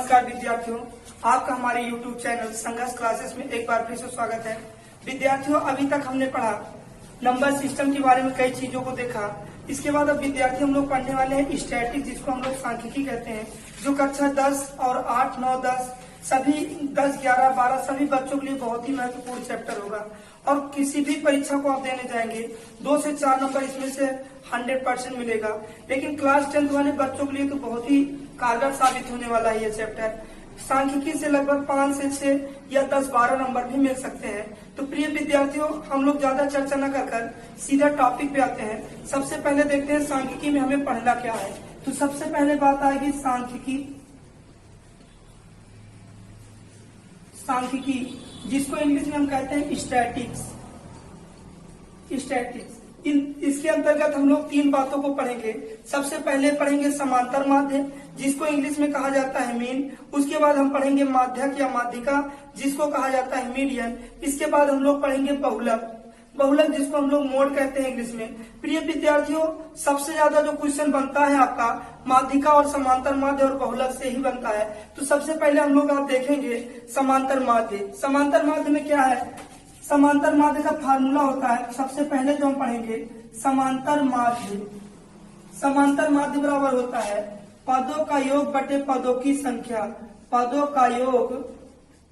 नमस्कार विद्यार्थियों, आपका हमारे YouTube चैनल संघर्ष क्लासेस में एक बार फिर से स्वागत है। विद्यार्थियों, अभी तक हमने पढ़ा नंबर सिस्टम के बारे में, कई चीजों को देखा। इसके बाद अब विद्यार्थी हम लोग पढ़ने वाले हैं स्टैटिक, जिसको हम लोग सांख्यिकी कहते हैं, जो कक्षा 10 और 8, 9, 10 सभी 10, 11, 12 सभी बच्चों के लिए बहुत ही महत्वपूर्ण चैप्टर होगा। और किसी भी परीक्षा को आप देने जाएंगे 2 से 4 नंबर इसमें से 100% मिलेगा। लेकिन क्लास 10 वाले बच्चों के लिए तो बहुत ही कारगर साबित होने वाला है ये चैप्टर। सांख्यिकी से लगभग 5 से 6 या 10, 12 नंबर भी मिल सकते हैं। तो प्रिय विद्यार्थियों, हम लोग ज्यादा चर्चा न कर सीधा टॉपिक पे आते हैं। सबसे पहले देखते हैं सांख्यिकी में हमें पढ़ना क्या है। तो सबसे पहले बात आएगी सांख्यिकी, जिसको इंग्लिश में हम कहते हैं स्टैटिक्स। इसके अंतर्गत हम लोग 3 बातों को पढ़ेंगे। सबसे पहले पढ़ेंगे समांतर माध्य, जिसको इंग्लिश में कहा जाता है मीन। उसके बाद हम पढ़ेंगे माध्यक या माध्यिका, जिसको कहा जाता है मीडियन। इसके बाद हम लोग पढ़ेंगे बहुलक, जिसको हम लोग मोड कहते हैं इंग्लिश में। प्रिय विद्यार्थियों, सबसे ज्यादा जो क्वेश्चन बनता है आपका माध्यिका और समांतर माध्य और बहुलक से ही बनता है। तो सबसे पहले हम लोग आप देखेंगे समांतर माध्य। समांतर माध्य में क्या है? समांतर माध्य का फार्मूला होता है। सबसे पहले जो हम पढ़ेंगे समांतर माध्य। समांतर माध्य बराबर होता है पदों का योग बटे पदों की संख्या। पदों का योग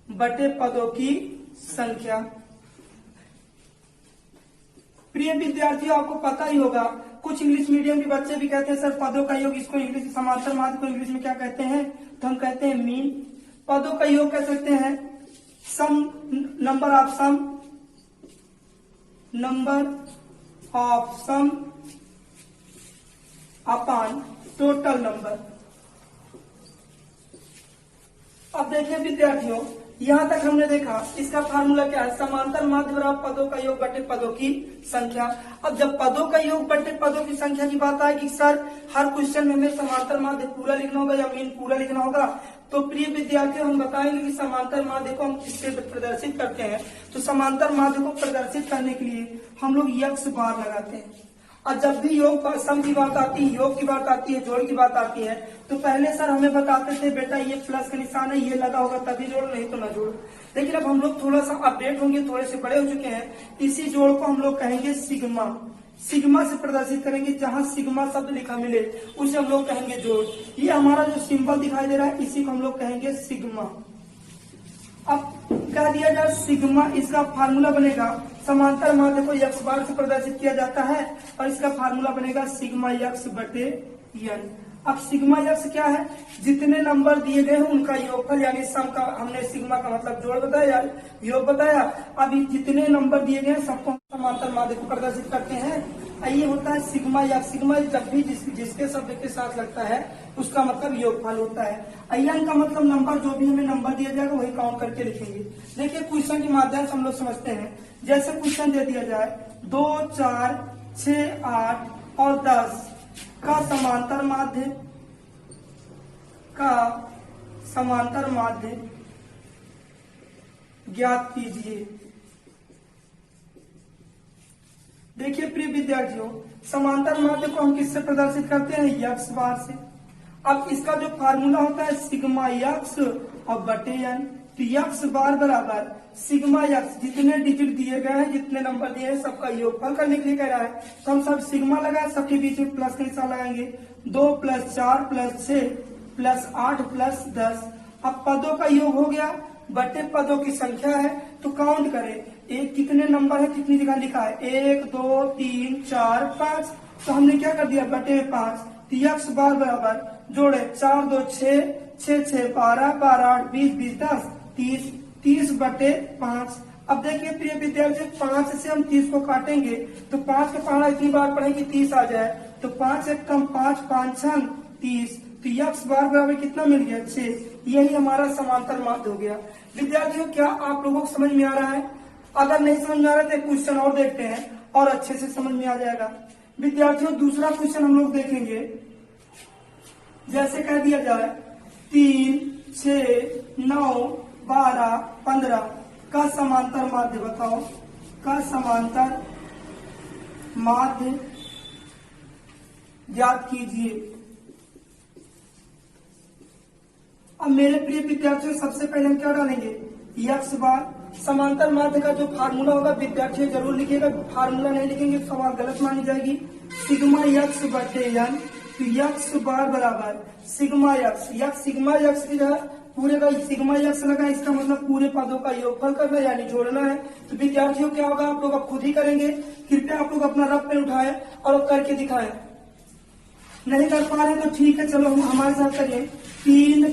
बटे पदों की संख्या। प्रिय विद्यार्थियों, आपको पता ही होगा, कुछ इंग्लिश मीडियम के बच्चे भी कहते हैं सर पदों का योग, इसको इंग्लिश समांतर माध्य को इंग्लिश में क्या कहते हैं? तो हम कहते हैं मीन। पदों का योग कह सकते हैं sum, number of sum upon total number. अब देखिए विद्यार्थियों, यहाँ तक हमने देखा इसका फार्मूला क्या है? समांतर माध्य बराबर पदों का योग बटे पदों की संख्या। अब जब पदों का योग बटे पदों की संख्या की बात आएगी, सर हर क्वेश्चन में हमें समांतर माध्य पूरा लिखना होगा या मीन पूरा लिखना होगा? तो प्रिय विद्यार्थियों, हम बताएंगे कि समांतर माध्य को हम किससे प्रदर्शित करते हैं। तो समांतर माध्य को प्रदर्शित करने के लिए हम लोग यक्स बार लगाते हैं। और जब भी योग सम की बात आती है, योग की बात आती है, जोड़ की बात आती है, तो पहले सर हमें बताते थे बेटा ये प्लस का निशान है, ये लगा होगा तभी जोड़, नहीं तो ना जोड़। लेकिन अब हम लोग थोड़ा सा अपडेट होंगे, थोड़े से बड़े हो चुके हैं। इसी जोड़ को हम लोग कहेंगे सिग्मा। सिग्मा से प्रदर्शित करेंगे। जहां सिग्मा शब्द लिखा मिले उसे हम लोग कहेंगे जोड़। ये हमारा जो सिंबल दिखाई दे रहा है, इसी को हम लोग कहेंगे सिग्मा। अब कह दिया जाए सिग्मा, इसका फार्मूला बनेगा, समांतर माध्य को यक्स बार से प्रदर्शित किया जाता है और इसका फार्मूला बनेगा सिग्मा यक्स बटे एन। अब सिग्मा यक्स क्या है? जितने नंबर दिए गए हैं उनका योगफल, यानी सम का। हमने सिग्मा का मतलब जोड़ बताया, योग बताया। अभी जितने नंबर दिए गए हैं सबको समांतर माध्य को प्रदर्शित करते हैं। ये होता है सिग्मा यक्स। सिग्मा जब भी जिसके शब्द के साथ लगता है उसका मतलब योगफल होता है। एन का मतलब नंबर, जो भी हमें नंबर दिया जाएगा वही काउंट करके लिखेंगे। देखिए क्वेश्चन के माध्यम से हम लोग समझते हैं। जैसे क्वेश्चन दे दिया जाए 2, 4, 6, 8 और 10 का समांतर माध्य ज्ञात कीजिए। देखिए प्रिय विद्यार्थियों, समांतर माध्य को हम किससे प्रदर्शित करते हैं? यक्स बार से। अब इसका जो फार्मूला होता है सिग्मा यक्स और बटे एन। तो यक्स बार बराबर सिग्मा यक्स, जितने डिजिट दिए गए हैं, जितने नंबर दिए हैं, सबका योगफल करने के लिए कह रहा है। तो हम सब सिग्मा लगाए, सबके बीच में प्लस का निशान लगाएंगे। 2 + 4 + 6 + 8 + 10। अब पदों का योग हो गया बटे पदों की संख्या है, तो काउंट करें। एक कितने नंबर है, कितनी जगह लिखा है? 1, 2, 3, 4, 5। तो हमने क्या कर दिया? बटे 5। तो यक्स बार बराबर जोड़े 4, 2, 6, 6, 6, 12, 12, 8, 20, 20, 10, 30, 30 बटे 5। अब देखिए प्रिय विद्यार्थी, 5 से हम 30 को काटेंगे तो 5 का पहाड़ा इतनी बार पढ़ेंगे 30 आ जाए। तो 5 एक कम 5, 5 6 30। तो यक्स बार बराबर कितना मिल गया? 6। यही हमारा समांतर माध्य हो गया। विद्यार्थियों, क्या आप लोगों को समझ में आ रहा है? अगर नहीं समझ में आ रहा है तो क्वेश्चन और देखते हैं और अच्छे से समझ में आ जाएगा। विद्यार्थियों, दूसरा क्वेश्चन हम लोग देखेंगे। जैसे कह दिया जाए 3, 6, 9, 12, 15 का समांतर माध्य बताओ। का समांतर माध्य ज्ञात कीजिए। अब मेरे प्रिय विद्यार्थियों सबसे पहले हम क्या डालेंगे, यक्स बार। समांतर माध्य का जो फार्मूला होगा विद्यार्थी जरूर लिखिएगा, फार्मूला नहीं लिखेंगे तो सवाल गलत मानी जाएगी। सिग्मा यक्स बटे एन, तो यक्स बार बराबर सिग्मा यक्स, सिग्मा यक्स की जगह पूरे का सिग्मा यक्स लगा, इसका मतलब पूरे पदों का योगफल करना यानी जोड़ना है। तो विद्यार्थियों क्या होगा, आप लोग अब खुद ही करेंगे। कृपया आप लोग अपना रफ पेन उठाएं और करके दिखाएं। नहीं कर पा रहे तो ठीक है, चलो हम हमारे साथ करिए। 3 +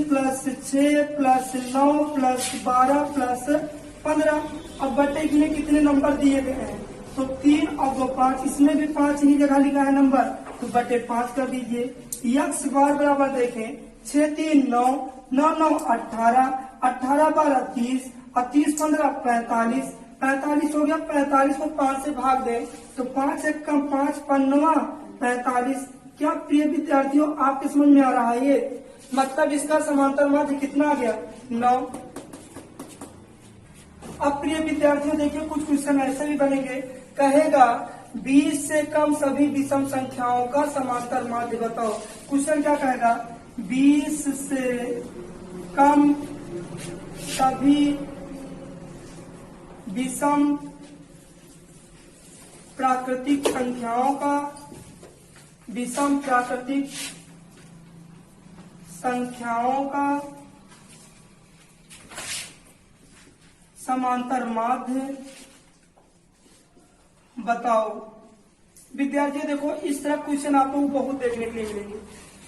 6 + 9 + 12 + 15। अब बटे में कितने नंबर दिए गए हैं, तो 3 और 2 5, इसमें भी 5 ही जगह लिखा है नंबर, तो बटे 5 कर दीजिए। यक्स बार बराबर देखें 6 3 9, 9 9 18, 18 12 30 और 30 15 45, 45 हो गया। 45 को 5 से भाग दें तो 5 1 कम 5 5 45। क्या प्रिय विद्यार्थियों आपके समझ में आ रहा है ये, मतलब इसका समांतर माध्य कितना आ गया, 9। अब प्रिय विद्यार्थियों देखिए कुछ क्वेश्चन ऐसे भी बनेंगे, कहेगा 20 से कम सभी विषम संख्याओं का समांतर माध्य बताओ। क्वेश्चन क्या कहेगा, 20 से कम सभी विषम प्राकृतिक संख्याओं का, विषम प्राकृतिक संख्याओं का समांतर माध्य बताओ। विद्यार्थियों देखो इस तरह क्वेश्चन आपको बहुत देखने के लिए मिलेंगे।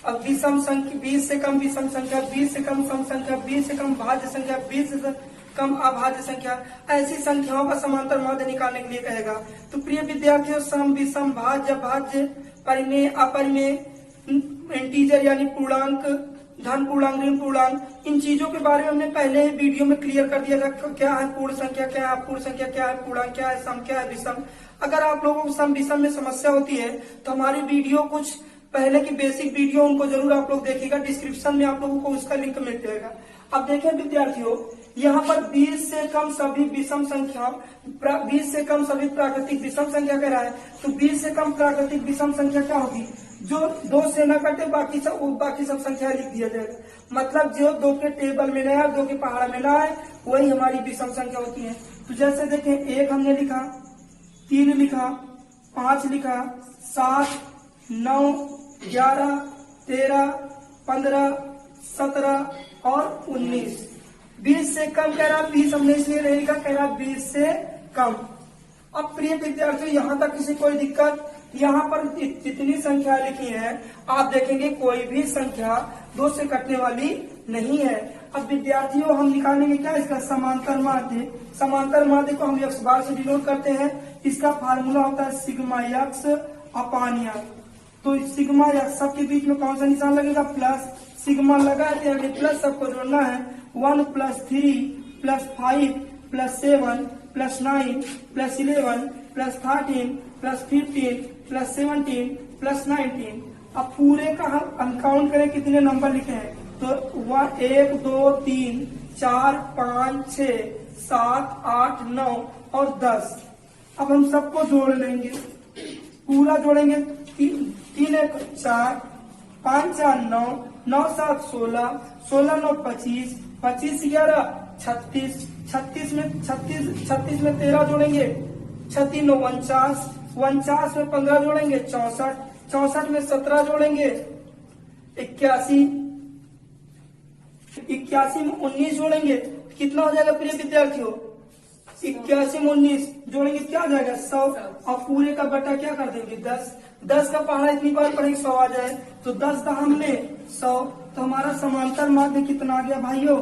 अब विषम संख्या 20 से कम विषम संख्या, 20 से कम सम संख्या, 20 से कम भाज्य संख्या, 20 से कम अभाज्य संख्या, ऐसी संख्याओं का समांतर माध्य निकालने के लिए कहेगा। तो प्रिय विद्यार्थियों सम विषम भाज्य भाज्य परिमेय अपरिमेय, इंटीजर यानी पूर्णांक, धन पूर्णांक ऋण पूर्णांक, इन चीजों के बारे में हमने पहले ही वीडियो में क्लियर कर दिया था। क्या है पूर्ण संख्या, क्या है अपूर्ण संख्या, क्या है पूर्णांक, क्या है सम, क्या है विषम। अगर आप लोगों को सम विषम में समस्या होती है तो हमारी वीडियो कुछ पहले की बेसिक वीडियो उनको जरूर आप लोग देखिएगा, डिस्क्रिप्शन में आप लोगों को उसका लिंक मिल जाएगा। अब देखें विद्यार्थियों यहाँ पर 20 से कम सभी विषम संख्या, 20 से कम सभी प्राकृतिक विषम संख्या कह रहा है, तो 20 से कम प्राकृतिक विषम संख्या क्या होगी, जो 2 से न कटे बाकी सब संख्या लिख दिया जाएगा। मतलब जो 2 के टेबल में न आए, 2 के पहाड़ में न आए, वही हमारी विषम संख्या होती है। तो जैसे देखें 1 हमने लिखा, 3 लिखा, 5 लिखा, 7 9 11 13 15 17 और 19। 20 से कम कह रहा, 20 हमने इसलिए नहीं लिखा, कह रहा 20 से कम। अब प्रिय विद्यार्थियों यहाँ तक किसी कोई दिक्कत, यहाँ पर जितनी संख्या लिखी है आप देखेंगे कोई भी संख्या 2 से कटने वाली नहीं है। अब विद्यार्थियों हम निकालेंगे क्या, इसका समांतर माध्य। समांतर माध्य को हम यक्स बार से डिनोट करते हैं, इसका फार्मूला होता है सिग्मा यक्स अपान यक्स। तो सिग्मा यक्स सबके बीच में कौन सा निशान लगेगा, प्लस। सिग्मा लगा है यानी प्लस, सबको जोड़ना है। 1 + 3 + 5 + 7 + 9 + 11 + 13 + 15 + 17 + 19। अब पूरे का हम काउंट करें कितने नंबर लिखे हैं, तो 1 2 3 4 5 6 7 8 9 और 10। अब हम सबको जोड़ लेंगे, पूरा जोड़ेंगे। 3 1 4 5 4 9 9 7 16 16 9 25 25 11 36 36 में 13 जोड़ेंगे, 36 9 49 49 में 15 जोड़ेंगे 64 64 में 17 जोड़ेंगे 81 81 में 19 जोड़ेंगे, कितना हो जाएगा प्रिय विद्यार्थियों, 81 में 19 जोड़ेंगे क्या आ जाएगा, 100। और पूरे का बटा क्या कर देंगे, 10। 10 का पहाड़ा इतनी बार पढ़ेंगे 100 आ जाए, तो 10 का हमने 100, तो हमारा समांतर माध्य कितना आ गया भाइयों,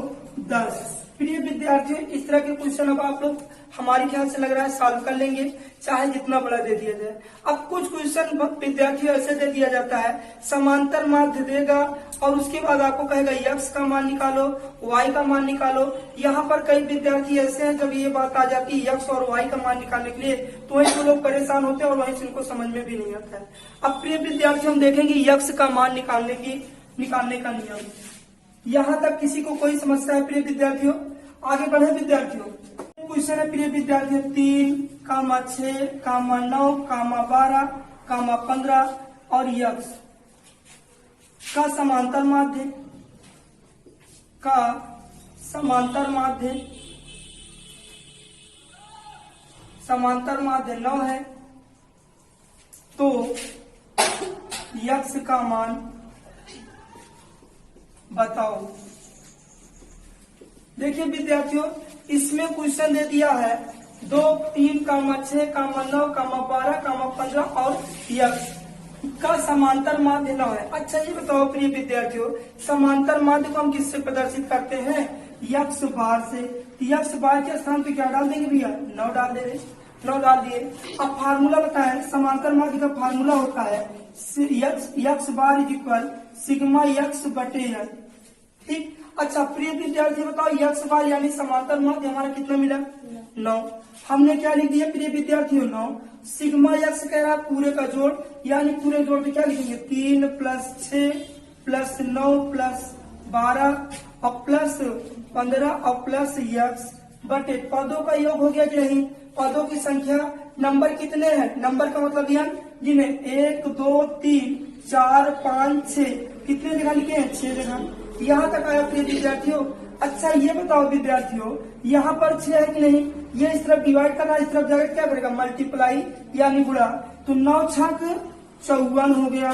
10। प्रिय विद्यार्थियों इस तरह के क्वेश्चन अब आप लोग हमारे ख्याल से लग रहा है सॉल्व कर लेंगे, चाहे जितना बड़ा दे दिया जाए। अब कुछ क्वेश्चन विद्यार्थियों ऐसे दे दिया जाता है, समांतर माध्य देगा और उसके बाद आपको कहेगा यक्स का मान निकालो, वाई का मान निकालो। यहाँ पर कई विद्यार्थी ऐसे हैं जब ये बात आ जाती है यक्स और वाई का मान निकालने के लिए, तो वहीं से लोग परेशान होते हैं और वहीं से इनको समझ में भी नहीं आता है। अब प्रिय विद्यार्थी हम देखेंगे यक्स का मान निकालने का नियम। यहाँ तक किसी को कोई समस्या है प्रिय विद्यार्थियों, आगे बढ़े विद्यार्थियों। क्वेश्चन है प्रिय विद्यार्थियों 3, 6, 9, 12, 15 और यक्स का समांतर माध्य। का समांतर माध्य 9 है तो x का मान बताओ। देखिए विद्यार्थियों, इसमें क्वेश्चन दे दिया है 2, 3, 6, 9, 12, 15 और x का समांतर माध्य 9 है। अच्छा ये बताओ प्रिय विद्यार्थियों, समांतर माध्य को हम किससे प्रदर्शित करते हैं? x बार से। x बार के स्थान पे क्या डाल देंगे भैया? 9 डाल दे रहे, 9 डाल दिए। अब फार्मूला बताएं, समांतर माध्य का फार्मूला होता है x bar is equal sigma x बटे n। ठीक। अच्छा प्रिय विद्यार्थी बताओ, x बार यानी समांतर माध्य हमारा कितना मिला? 9। हमने क्या लिख दिया प्रिय विद्यार्थियों? 9। सिग्मा x कह रहा पूरे का जोड़, यानी पूरे जोड़ पे क्या लिखेंगे? 3 + 6 + 9 + 12 और प्लस 15 और प्लस x बटे पदों का योग हो गया कि नहीं? पदों की संख्या, नंबर कितने हैं? नंबर का मतलब यानी जिन्हें 1, 2, 3, 4, 5, 6 कितने जगह लिखे हैं? 6 जगह। यहाँ तक आया प्रिय विद्यार्थियों। अच्छा ये बताओ विद्यार्थियों, यहाँ पर 6 है कि नहीं? ये इस तरफ डिवाइड करना, इस तरफ जाकर क्या करेगा? मल्टीप्लाई यानी गुणा। तो 9 छक 54 हो गया।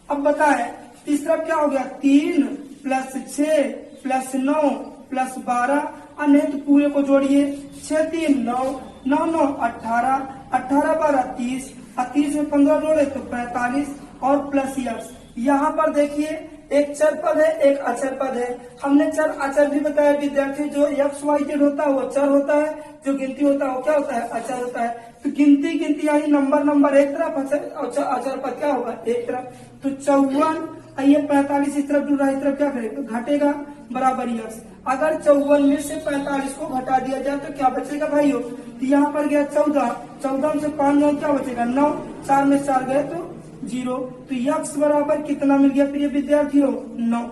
अब बताएं इस तरफ क्या हो गया? 3 + 6 + 9 + 12 और नहीं तो पूरे को जोड़िए। 6 3 9 9 9 18 18 12 30 और 30 में 15 जोड़े तो 45 और प्लस x। यहाँ पर देखिए एक चर पद है, एक अचर पद है। हमने चर अचर भी बताया विद्यार्थी, जो x y z होता है वो चर होता है, जो गिनती होता है वो क्या होता है? अचर होता है। तो गिनती यानी नंबर एक तरफ, अचर पद क्या होगा? एक तरफ। तो 54 ये 45 इस तरफ जुड़ रहा है, इस तरफ क्या करेगा? घटेगा बराबर x। अगर 54 में से 45 को घटा दिया जाए तो क्या बचेगा भाइयों? तो यहाँ पर गया 14, 14 में से 5 9 क्या बचेगा? 9, 4 में 4 गए तो 0। तो x बराबर कितना मिल गया प्रिय विद्यार्थियों? 9।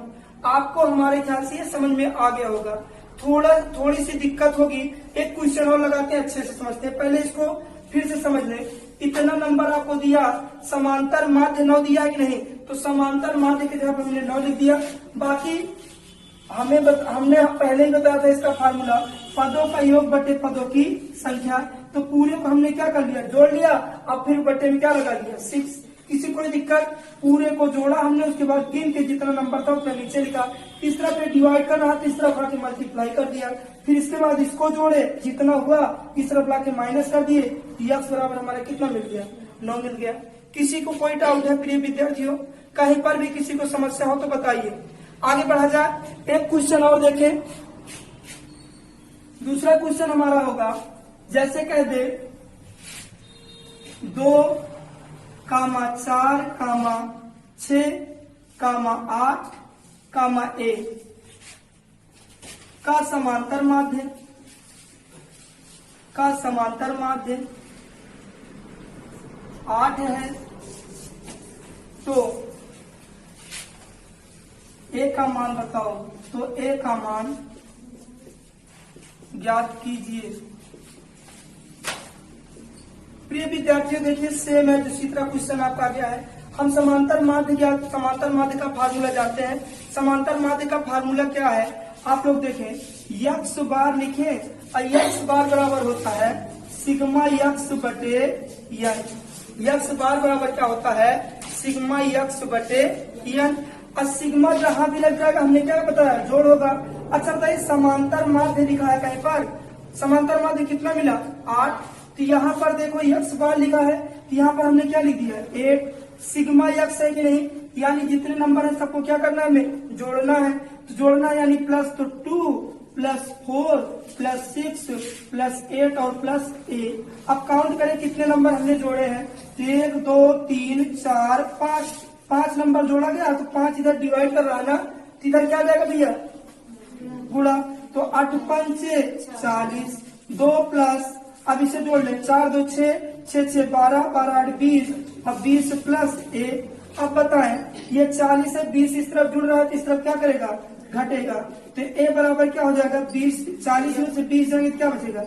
आपको हमारे ख्याल से ये समझ में आ गया होगा। थोड़ी सी दिक्कत होगी, एक क्वेश्चन और लगाते हैं, अच्छे से समझते हैं। पहले इसको फिर से समझ लें। इतना नंबर आपको दिया, समांतर माध्य 9 दिया कि नहीं? तो समांतर माध्य की जगह पर हमने 9 लिख दिया। बाकी हमने पहले ही बताया था इसका फार्मूला, पदों का योग बटे पदों की संख्या। तो पूरे को हमने क्या कर लिया? जोड़ लिया। अब फिर बटे में क्या लगा दिया? 6। किसी कोई दिक्कत? पूरे को जोड़ा हमने, उसके बाद गिन के जितना नंबर था उतना नीचे लिखा। इस तरफ डिवाइड कर रहा था, इस तरफ आके मल्टीप्लाई कर दिया। फिर इसके बाद इसको जोड़े, जितना हुआ इस तरफ लाके माइनस कर दिए। x बराबर हमारा कितना मिल गया? 9 मिल गया। किसी को कोई डाउट है प्रिय विद्यार्थियों? कहीं पर भी किसी को समस्या हो तो बताइए। आगे बढ़ा जाए, एक क्वेश्चन और देखें। दूसरा क्वेश्चन हमारा होगा, जैसे कह दे 2, 4, 6, 8, a का समांतर माध्य 8 है तो a का मान बताओ। तो a का मान ज्ञात कीजिए। प्रिय विद्यार्थियों देखिए सेम है, दूसरी तरह क्वेश्चन आपका गया है। हम समांतर माध्य का फार्मूला जानते हैं। समांतर माध्य का फार्मूला क्या है? आप लोग देखें, x बार लिखे और x बार बराबर होता है सिग्मा x बटे n। x बार बराबर क्या होता है? सिग्मा x बटे n। और सिग्मा जहां भी लग जाएगा हमने क्या बताया? जोड़ होगा। अच्छा बताइए, समांतर माध्य लिखा है कहीं पर? समांतर माध्य कितना मिला? 8। तो यहाँ पर देखो x बार लिखा है, यहाँ पर हमने क्या लिख दिया? 8। सिग्मा x है कि नहीं? यानी जितने नंबर है सबको क्या करना है? हमें जोड़ना है। तो जोड़ना यानी प्लस, तो 2 + 4 + 6 + 8 और प्लस a। अब काउंट करें कितने नंबर हमने जोड़े हैं? 1 2 3 4 5 5 नंबर जोड़ा गया। तो 5 इधर डिवाइड कर रहा ना, तो इधर क्या जाएगा भैया? गुणा। तो 8 5 40, 2 प्लस, अब इसे जोड़ ले, 4 2 6 6 6 12 12 8 20, अब 20 प्लस a। अब बताएं ये 40 से 20 इस तरफ जुड़ रहा है तो इस तरफ क्या करेगा? घटेगा। तो a बराबर क्या हो जाएगा? 20। 40 में से 20 जाएंगे क्या बचेगा?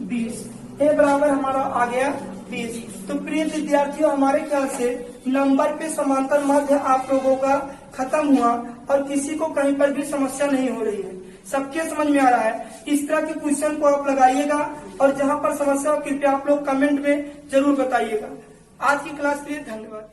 20। a बराबर हमारा आ गया 20। तो प्रिय विद्यार्थियों हमारे ख्याल से नंबर पे समांतर माध्य आप लोगों का खत्म हुआ और किसी को कहीं पर भी समस्या नहीं हो रही है। सबके समझ में आ रहा है। इस तरह के क्वेश्चन को आप लगाइएगा और जहां पर समस्या हो कृपया आप लोग कमेंट में जरूर बताइएगा। आज की क्लास के लिए धन्यवाद।